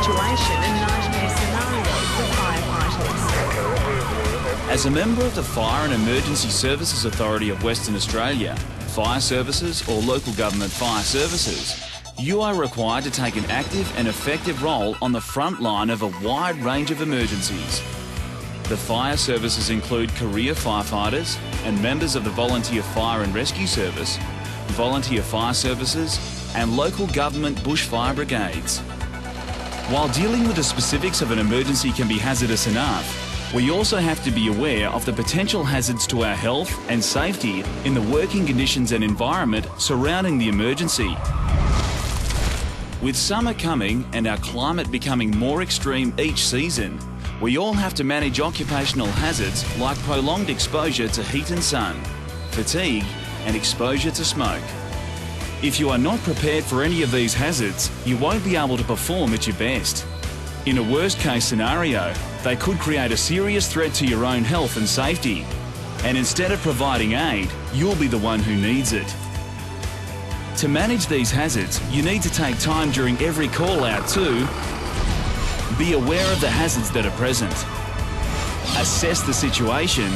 situation and nightmare scenarios for firefighters. As a member of the Fire and Emergency Services Authority of Western Australia, fire services or local government fire services, you are required to take an active and effective role on the front line of a wide range of emergencies. The fire services include career firefighters and members of the Volunteer Fire and Rescue Service, volunteer fire services and local government bushfire brigades. While dealing with the specifics of an emergency can be hazardous enough, we also have to be aware of the potential hazards to our health and safety in the working conditions and environment surrounding the emergency. With summer coming and our climate becoming more extreme each season, we all have to manage occupational hazards like prolonged exposure to heat and sun, fatigue, and exposure to smoke. If you are not prepared for any of these hazards, you won't be able to perform at your best. In a worst-case scenario, they could create a serious threat to your own health and safety. And instead of providing aid, you'll be the one who needs it. To manage these hazards, you need to take time during every call-out to be aware of the hazards that are present, assess the situation,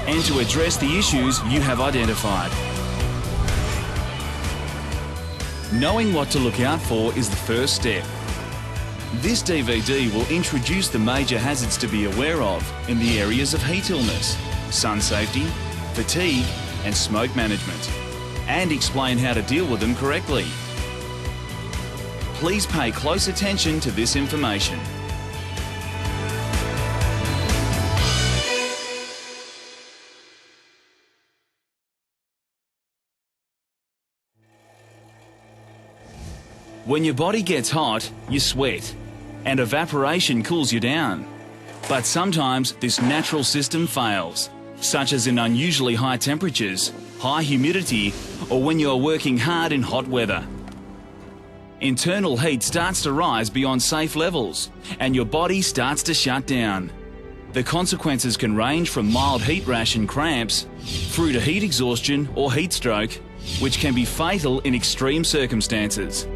and to address the issues you have identified. Knowing what to look out for is the first step. This DVD will introduce the major hazards to be aware of in the areas of heat illness, sun safety, fatigue, and smoke management, and explain how to deal with them correctly. Please pay close attention to this information. When your body gets hot, you sweat, and evaporation cools you down. But sometimes this natural system fails, such as in unusually high temperatures, high humidity, or when you are working hard in hot weather. Internal heat starts to rise beyond safe levels, and your body starts to shut down. The consequences can range from mild heat rash and cramps, through to heat exhaustion or heat stroke, which can be fatal in extreme circumstances.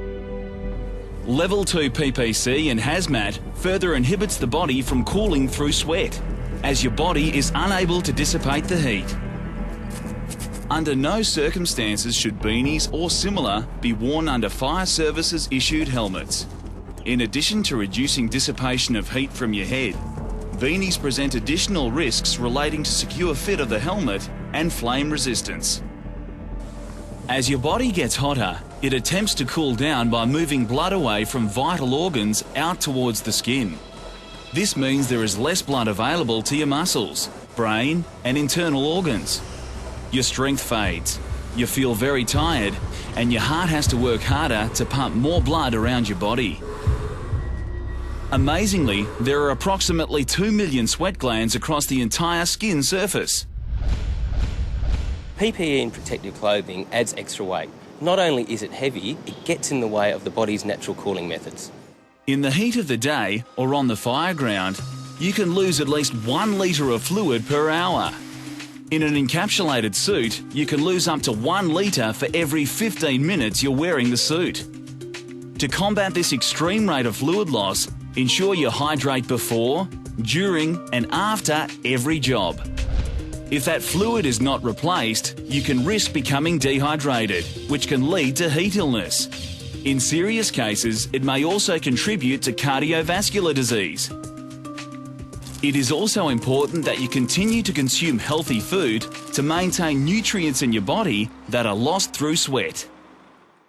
Level 2 PPC and hazmat further inhibits the body from cooling through sweat, as your body is unable to dissipate the heat. Under no circumstances should beanies or similar be worn under fire services issued helmets. In addition to reducing dissipation of heat from your head, beanies present additional risks relating to secure fit of the helmet and flame resistance. As your body gets hotter, it attempts to cool down by moving blood away from vital organs out towards the skin. This means there is less blood available to your muscles, brain, and internal organs. Your strength fades, you feel very tired, and your heart has to work harder to pump more blood around your body. Amazingly, there are approximately 2 million sweat glands across the entire skin surface. PPE and protective clothing adds extra weight. Not only is it heavy, it gets in the way of the body's natural cooling methods. In the heat of the day or on the fire ground, you can lose at least 1 litre of fluid per hour. In an encapsulated suit, you can lose up to 1 litre for every 15 minutes you're wearing the suit. To combat this extreme rate of fluid loss, ensure you hydrate before, during, and after every job. If that fluid is not replaced, you can risk becoming dehydrated, which can lead to heat illness. In serious cases, it may also contribute to cardiovascular disease. It is also important that you continue to consume healthy food to maintain nutrients in your body that are lost through sweat.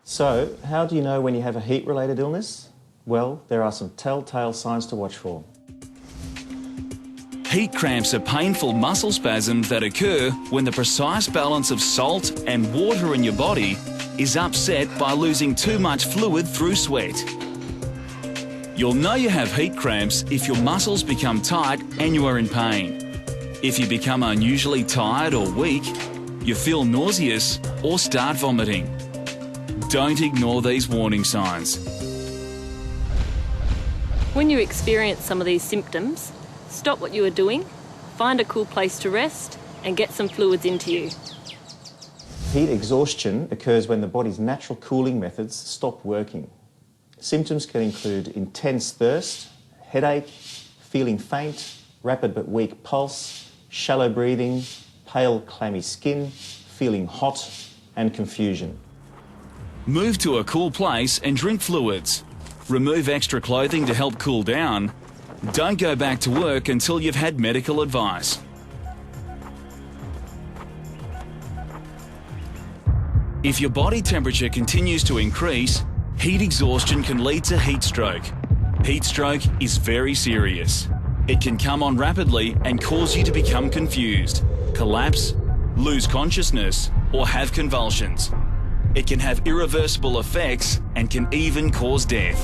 So, how do you know when you have a heat-related illness? Well, there are some telltale signs to watch for. Heat cramps are painful muscle spasms that occur when the precise balance of salt and water in your body is upset by losing too much fluid through sweat. You'll know you have heat cramps if your muscles become tight and you are in pain. If you become unusually tired or weak, you feel nauseous or start vomiting. Don't ignore these warning signs. When you experience some of these symptoms, stop what you are doing, find a cool place to rest, and get some fluids into you. Heat exhaustion occurs when the body's natural cooling methods stop working. Symptoms can include intense thirst, headache, feeling faint, rapid but weak pulse, shallow breathing, pale clammy skin, feeling hot and confusion. Move to a cool place and drink fluids. Remove extra clothing to help cool down. Don't go back to work until you've had medical advice. If your body temperature continues to increase, heat exhaustion can lead to heat stroke. Heat stroke is very serious. It can come on rapidly and cause you to become confused, collapse, lose consciousness, or have convulsions. It can have irreversible effects and can even cause death.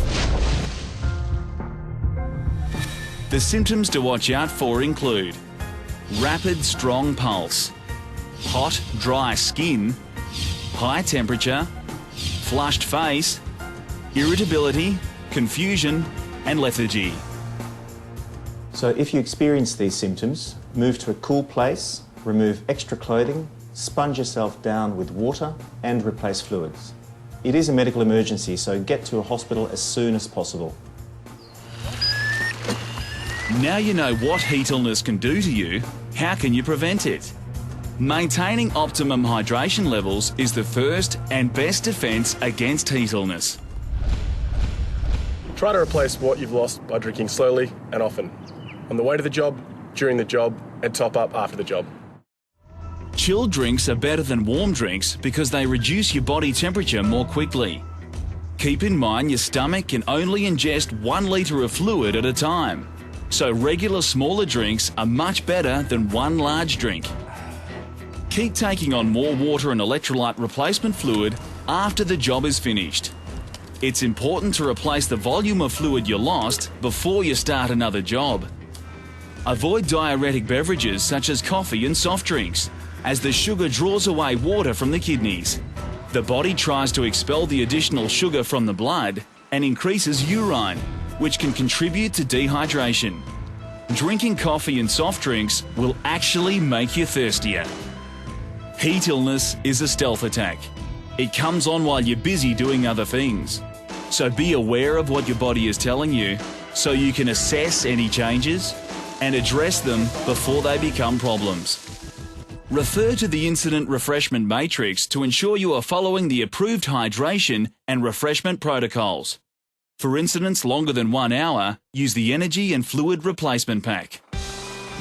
The symptoms to watch out for include rapid, strong pulse, hot, dry skin, high temperature, flushed face, irritability, confusion, and lethargy. So if you experience these symptoms, move to a cool place, remove extra clothing, sponge yourself down with water and replace fluids. It is a medical emergency, so get to a hospital as soon as possible. Now you know what heat illness can do to you, how can you prevent it? Maintaining optimum hydration levels is the first and best defence against heat illness. Try to replace what you've lost by drinking slowly and often. On the way to the job, during the job, and top up after the job. Chilled drinks are better than warm drinks because they reduce your body temperature more quickly. Keep in mind your stomach can only ingest 1 litre of fluid at a time, so regular smaller drinks are much better than one large drink. Keep taking on more water and electrolyte replacement fluid after the job is finished. It's important to replace the volume of fluid you lost before you start another job. Avoid diuretic beverages such as coffee and soft drinks, as the sugar draws away water from the kidneys. The body tries to expel the additional sugar from the blood and increases urine, which can contribute to dehydration. Drinking coffee and soft drinks will actually make you thirstier. Heat illness is a stealth attack. It comes on while you're busy doing other things. So be aware of what your body is telling you so you can assess any changes and address them before they become problems. Refer to the Incident Refreshment Matrix to ensure you are following the approved hydration and refreshment protocols. For incidents longer than 1 hour, use the Energy and Fluid Replacement Pack.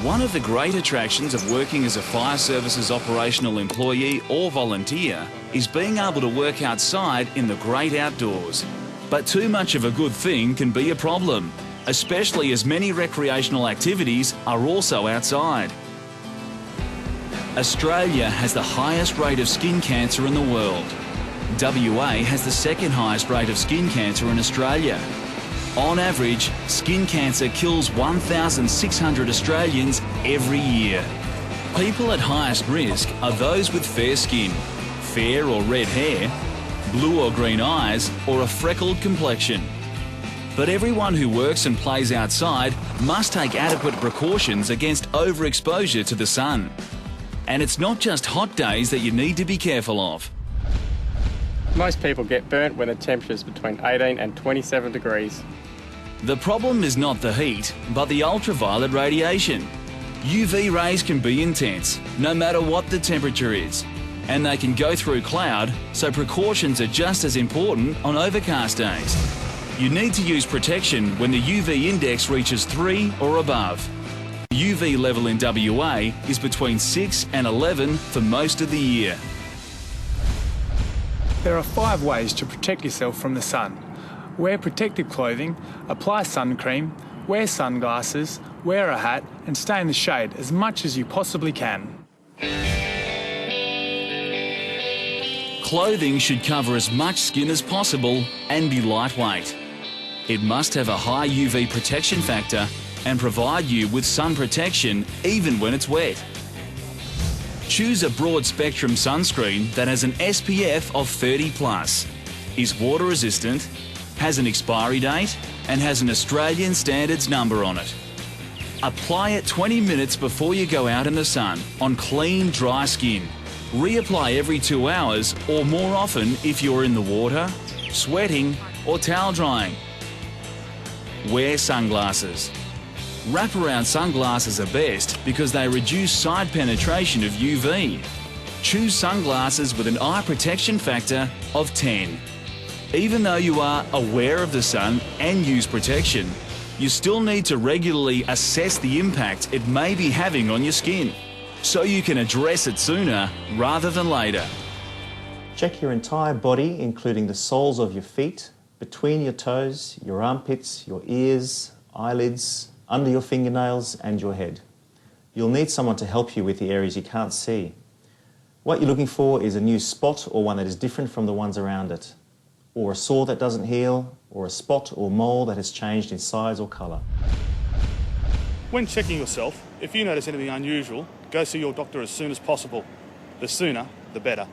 One of the great attractions of working as a fire services operational employee or volunteer is being able to work outside in the great outdoors. But too much of a good thing can be a problem, especially as many recreational activities are also outside. Australia has the highest rate of skin cancer in the world. WA has the second highest rate of skin cancer in Australia. On average, skin cancer kills 1,600 Australians every year. People at highest risk are those with fair skin, fair or red hair, blue or green eyes, or a freckled complexion. But everyone who works and plays outside must take adequate precautions against overexposure to the sun. And it's not just hot days that you need to be careful of. Most people get burnt when the temperature is between 18 and 27 degrees. The problem is not the heat, but the ultraviolet radiation. UV rays can be intense, no matter what the temperature is. And they can go through cloud, so precautions are just as important on overcast days. You need to use protection when the UV index reaches 3 or above. The UV level in WA is between 6 and 11 for most of the year. There are 5 ways to protect yourself from the sun. Wear protective clothing, apply sun cream, wear sunglasses, wear a hat and stay in the shade as much as you possibly can. Clothing should cover as much skin as possible and be lightweight. It must have a high UV protection factor and provide you with sun protection even when it's wet. Choose a broad spectrum sunscreen that has an SPF of 30+, is water resistant, has an expiry date and has an Australian standards number on it. Apply it 20 minutes before you go out in the sun on clean, dry skin. Reapply every 2 hours or more often if you're in the water, sweating or towel drying. Wear sunglasses. Wraparound sunglasses are best because they reduce side penetration of UV. Choose sunglasses with an eye protection factor of 10. Even though you are aware of the sun and use protection, you still need to regularly assess the impact it may be having on your skin, so you can address it sooner rather than later. Check your entire body, including the soles of your feet, between your toes, your armpits, your ears, eyelids, under your fingernails and your head. You'll need someone to help you with the areas you can't see. What you're looking for is a new spot or one that is different from the ones around it, or a sore that doesn't heal, or a spot or mole that has changed in size or colour. When checking yourself, if you notice anything unusual, go see your doctor as soon as possible. The sooner, the better.